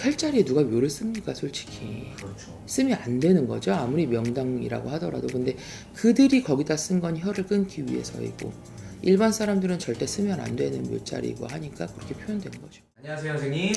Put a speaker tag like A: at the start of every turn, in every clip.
A: 혈자리에 누가 묘를 씁니까 솔직히.
B: 그렇죠.
A: 쓰면 안 되는 거죠 아무리 명당이라고 하더라도. 근데 그들이 거기다 쓴 건 혈을 끊기 위해서이고 일반 사람들은 절대 쓰면 안 되는 묘자리고 하니까 그렇게 표현된 거죠.
B: 안녕하세요, 선생님.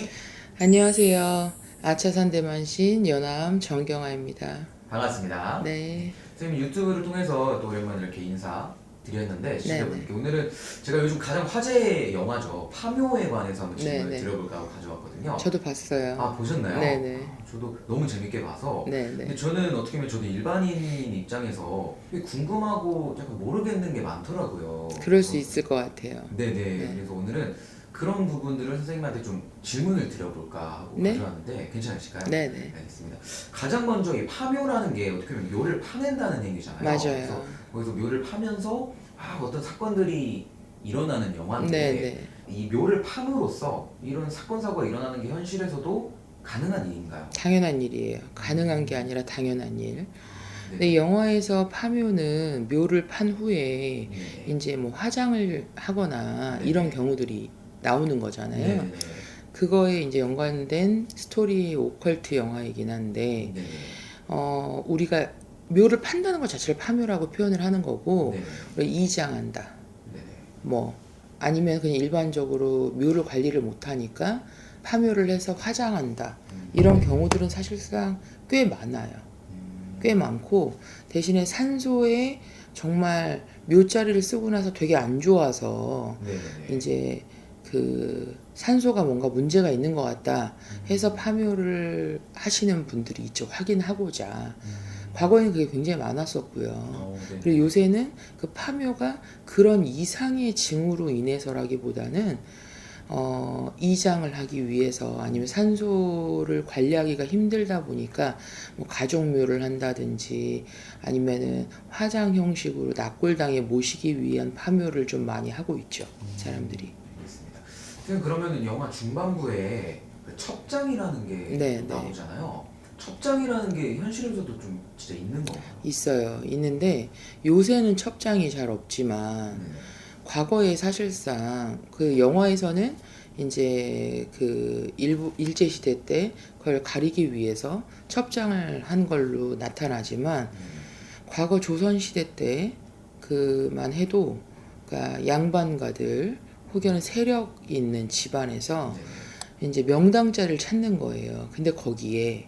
A: 안녕하세요. 아차산 대만신 연암 정경아입니다.
B: 반갑습니다.
A: 네.
B: 선생님 유튜브를 통해서 또 오랜만에 이렇게 인사 드렸는데 시청자분께 오늘은 제가 요즘 가장 화제의 영화죠. 파묘에 관해서 한번 질문을
A: 네네.
B: 드려볼까 하고 가져왔거든요.
A: 저도 봤어요.
B: 아, 보셨나요?
A: 네네.
B: 저도 너무 재밌게 봐서.
A: 네네.
B: 근데 저는 어떻게 보면 저도 일반인 입장에서 되게 궁금하고 약간 모르겠는 게 많더라고요.
A: 그럴 수 있을 것 같아요.
B: 네네.
A: 네.
B: 그래서 오늘은 그런 부분들을 선생님한테 좀 질문을 드려볼까 하고
A: 네.
B: 가져왔는데 괜찮으실까요?
A: 네네.
B: 알겠습니다. 가장 먼저 이 파묘라는 게 어떻게 보면 묘를 파낸다는 얘기잖아요.
A: 맞아요.
B: 그래서 거기서 묘를 파면서 어떤 사건들이 일어나는 영화인데
A: 네네.
B: 이 묘를 팜으로써 이런 사건 사고가 일어나는 게 현실에서도 가능한 일인가요?
A: 당연한 일이에요. 가능한 게 아니라 당연한 일.
B: 네.
A: 근데 영화에서 파묘는 묘를 판 후에
B: 네.
A: 이제 뭐 화장을 하거나
B: 네.
A: 이런 경우들이 나오는 거잖아요.
B: 네.
A: 그거에 이제 연관된 스토리 오컬트 영화이긴 한데
B: 네.
A: 우리가 묘를 판다는 것 자체를 파묘라고 표현을 하는 거고
B: 네.
A: 이장한다.
B: 네.
A: 뭐 아니면 그냥 일반적으로 묘를 관리를 못하니까 파묘를 해서 화장한다. 이런 경우들은 사실상 꽤 많아요. 꽤 많고 대신에 산소에 정말 묘자리를 쓰고 나서 되게 안 좋아서
B: 네.
A: 이제 그 산소가 뭔가 문제가 있는 것 같다 해서 파묘를 하시는 분들이 있죠. 확인하고자. 과거에는 그게 굉장히 많았었고요.
B: 네.
A: 그리고 요새는 그 파묘가 그런 이상의 징후로 인해서라기보다는 이장을 하기 위해서 아니면 산소를 관리하기가 힘들다 보니까 뭐 가족묘를 한다든지 아니면은 화장 형식으로 납골당에 모시기 위한 파묘를 좀 많이 하고 있죠. 사람들이.
B: 알겠습니다. 선생님 그러면은 영화 중반부에 그 첩장이라는 게
A: 네,
B: 나오잖아요. 첩장이라는 게 현실에서도 좀 진짜 있는 건가요?
A: 있어요. 있는데 요새는 첩장이 잘 없지만 과거에 사실상 그 영화에서는 이제 그 일제 시대 때 그걸 가리기 위해서 첩장을 한 걸로 나타나지만 과거 조선 시대 때 그만 해도 그러니까 양반가들 혹여는 세력 있는 집안에서 이제 명당자를 찾는 거예요. 근데 거기에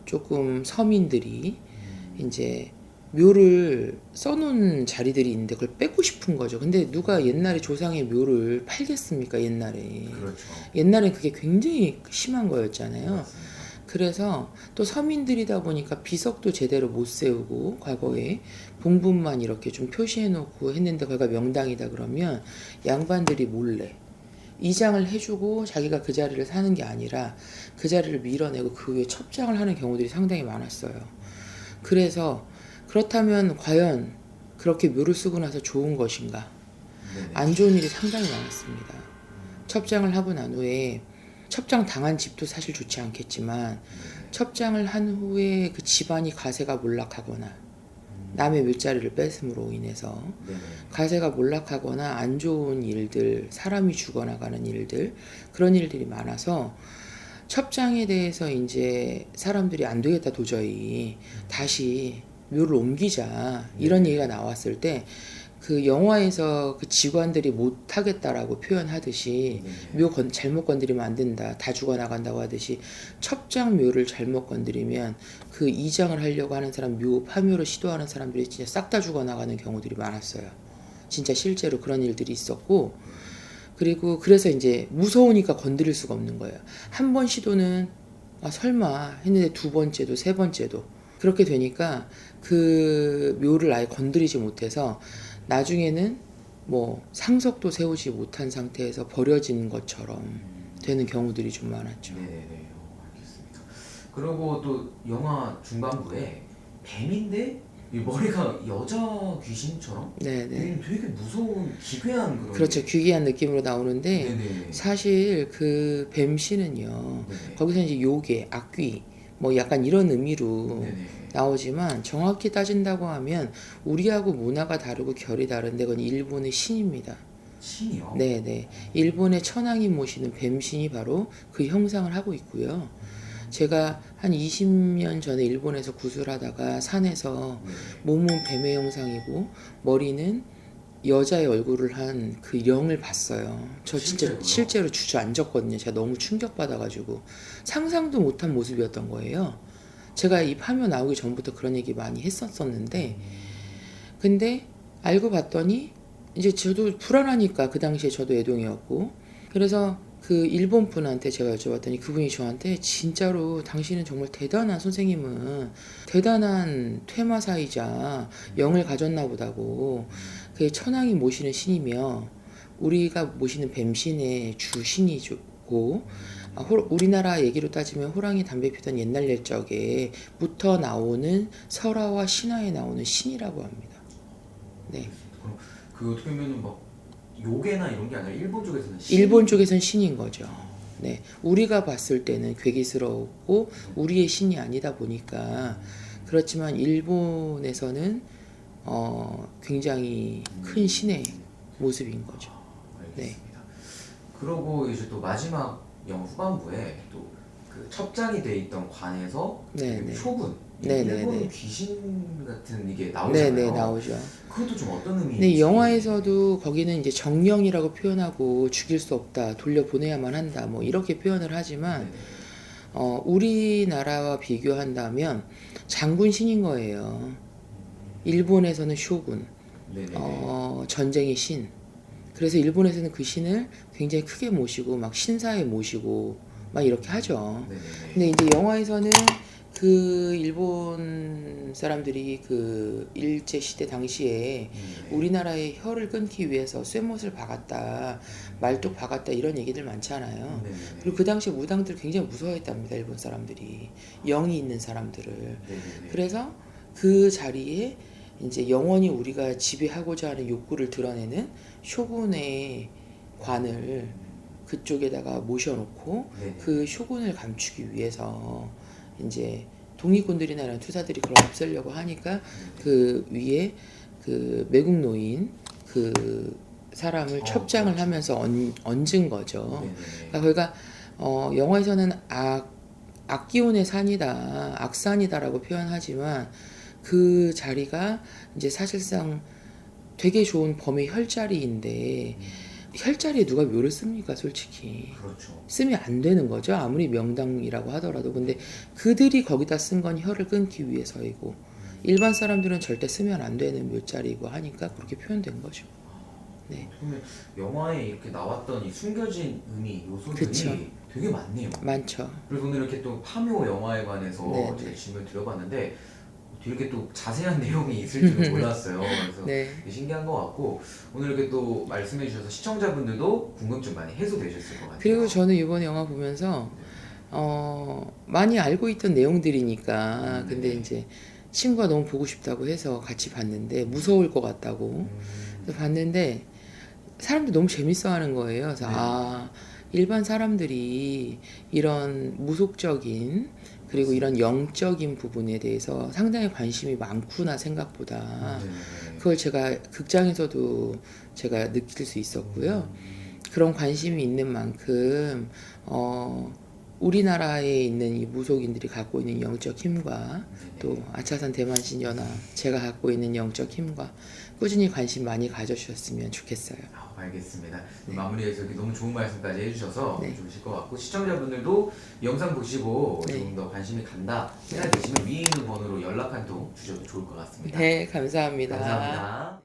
A: 조금 서민들이 이제 묘를 써놓은 자리들이 있는데 그걸 뺏고 싶은 거죠. 근데 누가 옛날에 조상의 묘를 팔겠습니까? 옛날에.
B: 그렇죠.
A: 옛날엔 그게 굉장히 심한 거였잖아요.
B: 맞습니다.
A: 그래서 또 서민들이다 보니까 비석도 제대로 못 세우고 과거에 봉분만 이렇게 좀 표시해 놓고 했는데 거기가 명당이다 그러면 양반들이 몰래 이장을 해주고 자기가 그 자리를 사는 게 아니라 그 자리를 밀어내고 그 위에 첩장을 하는 경우들이 상당히 많았어요. 그래서 그렇다면 과연 그렇게 묘를 쓰고 나서 좋은 것인가?
B: 네네.
A: 안 좋은 일이 상당히 많았습니다. 첩장을 하고 난 후에 첩장 당한 집도 사실 좋지 않겠지만 첩장을 한 후에 그 집안이 가세가 몰락하거나 남의 묘자리를 뺏음으로 인해서
B: 네네.
A: 가세가 몰락하거나 안 좋은 일들, 사람이 죽어나가는 일들 그런 일들이 많아서 첩장에 대해서 이제 사람들이 안 되겠다 도저히 다시 묘를 옮기자 이런 얘기가 나왔을 때 그 영화에서 그 직원들이 못하겠다라고 표현하듯이 묘 잘못 건드리면 안 된다 다 죽어나간다고 하듯이 첩장 묘를 잘못 건드리면 그 이장을 하려고 하는 사람 묘 파묘를 시도하는 사람들이 진짜 싹 다 죽어나가는 경우들이 많았어요. 진짜 실제로 그런 일들이 있었고 그리고 그래서 이제 무서우니까 건드릴 수가 없는 거예요. 한 번 시도는 설마 했는데 두 번째도 세 번째도 그렇게 되니까 그 묘를 아예 건드리지 못해서 나중에는 뭐 상석도 세우지 못한 상태에서 버려진 것처럼 되는 경우들이 좀 많았죠.
B: 네네. 알겠습니다. 그리고 또 영화 중반부에 뱀인데 이 머리가 여자 귀신처럼
A: 네네.
B: 되게 무서운 기괴한 그런
A: 그렇죠. 귀기한 느낌으로 나오는데
B: 네네.
A: 사실 그 뱀씨는요.
B: 네네.
A: 거기서 이제 요괴, 악귀 뭐 약간 이런 의미로
B: 네네.
A: 나오지만 정확히 따진다고 하면 우리하고 문화가 다르고 결이 다른데 그건 일본의 신입니다.
B: 신이요?
A: 네네. 일본의 천황이 모시는 뱀신이 바로 그 형상을 하고 있고요. 제가 한 20년 전에 일본에서 구슬하다가 산에서
B: 네.
A: 몸은 뱀의 형상이고 머리는 여자의 얼굴을 한 그 영을 봤어요. 저 진짜
B: 실제로요?
A: 실제로 주저앉았거든요. 제가 너무 충격받아가지고 상상도 못한 모습이었던 거예요. 제가 이 파묘 나오기 전부터 그런 얘기 많이 했었었는데 근데 알고 봤더니 이제 저도 불안하니까 그 당시에 저도 애동이었고 그래서 그 일본 분한테 제가 여쭤봤더니 그분이 저한테 진짜로 당신은 정말 대단한 선생님은 대단한 퇴마사이자 영을 가졌나 보다고 그 천황이 모시는 신이며 우리가 모시는 뱀신의 주신이고 우리나라 얘기로 따지면 호랑이 담배 피던 옛날 옛적에부터 나오는 설화와 신화에 나오는 신이라고 합니다. 네.
B: 그럼 그 어떻게 보면은 막 요괴나 이런 게 아니라 일본 쪽에서는
A: 일본 쪽에선 신인 거죠. 네. 우리가 봤을 때는 괴기스럽고 우리의 신이 아니다 보니까 그렇지만 일본에서는 굉장히 큰 신의 모습인 거죠.
B: 알겠습니다. 그러고 이제 또 마지막 영화 후반부에 또 그 첩장이 돼 있던 관에서
A: 네, 네.
B: 쇼군
A: 네, 네,
B: 일본
A: 네.
B: 귀신 같은 이게 나오잖아요.
A: 네네 나오죠.
B: 그것도 좀 어떤 의미인지.
A: 근데 영화에서도 거기는 이제 정령이라고 표현하고 죽일 수 없다, 돌려보내야만 한다, 뭐 이렇게 표현을 하지만
B: 네네.
A: 우리나라와 비교한다면 장군 신인 거예요. 일본에서는 쇼군,
B: 네네네.
A: 전쟁의 신. 그래서 일본에서는 그 신을 굉장히 크게 모시고 막 신사에 모시고 막 이렇게 하죠.
B: 네네네.
A: 근데 이제 영화에서는 그 일본 사람들이 그 일제 시대 당시에 우리나라의 혀를 끊기 위해서 쇠못을 박았다, 말뚝 박았다 이런 얘기들 많잖아요.
B: 네네네.
A: 그리고 그 당시에 무당들 굉장히 무서워했답니다. 일본 사람들이 영이 있는 사람들을.
B: 네네네.
A: 그래서 그 자리에 이제 영원히 우리가 지배하고자 하는 욕구를 드러내는 쇼군의 관을 그쪽에다가 모셔놓고
B: 네네.
A: 그 쇼군을 감추기 위해서 이제 독립군들이나 이런 투사들이 그걸 없애려고 하니까 그 위에 그 매국 노인 그 사람을 첩장을
B: 그렇죠.
A: 하면서 얹은 거죠.
B: 네네네.
A: 그러니까 거기가 영화에서는 악기운의 산이다, 악산이다라고 표현하지만 그 자리가 이제 사실상 되게 좋은 범의 혈자리인데 혈자리에 누가 묘를 씁니까, 솔직히.
B: 그렇죠.
A: 쓰면 안 되는 거죠. 아무리 명당이라고 하더라도. 근데 그들이 거기다 쓴 건 혀를 끊기 위해서이고 일반 사람들은 절대 쓰면 안 되는 묘자리이고 하니까 그렇게 표현된 거죠. 네.
B: 그러면 영화에 이렇게 나왔던 이 숨겨진 의미 요소들이
A: 그쵸.
B: 되게 많네요.
A: 많죠.
B: 그래서 오늘 이렇게 또 파묘 영화에 관해서
A: 네,
B: 제가
A: 네.
B: 질문을 드려봤는데 이렇게 또 자세한 내용이 있을 줄은 몰랐어요. 그래서
A: 네.
B: 되게 신기한 것 같고 오늘 이렇게 또 말씀해 주셔서 시청자분들도 궁금증 많이 해소되셨을 것 같아요.
A: 그리고 저는 이번 영화 보면서 많이 알고 있던 내용들이니까 근데
B: 네.
A: 이제 친구가 너무 보고 싶다고 해서 같이 봤는데 무서울 것 같다고 그래서 봤는데 사람들이 너무 재밌어하는 거예요. 그래서
B: 네.
A: 일반 사람들이 이런 무속적인 그리고 이런 영적인 부분에 대해서 상당히 관심이 많구나 생각보다
B: 네네네.
A: 그걸 제가 극장에서도 제가 느낄 수 있었고요. 그런 관심이 있는 만큼 우리나라에 있는 이 무속인들이 갖고 있는 영적 힘과 또 아차산 대만신 연합 제가 갖고 있는 영적 힘과 꾸준히 관심 많이 가져주셨으면 좋겠어요.
B: 알겠습니다. 마무리해서 이렇게 너무 좋은 말씀까지 해주셔서
A: 네.
B: 좋으실 것 같고 시청자분들도 영상 보시고
A: 네.
B: 좀 더 관심이 간다 생각되시면 위에 있는 번호로 연락 한 통 주셔도 좋을 것 같습니다.
A: 네, 감사합니다.
B: 감사합니다.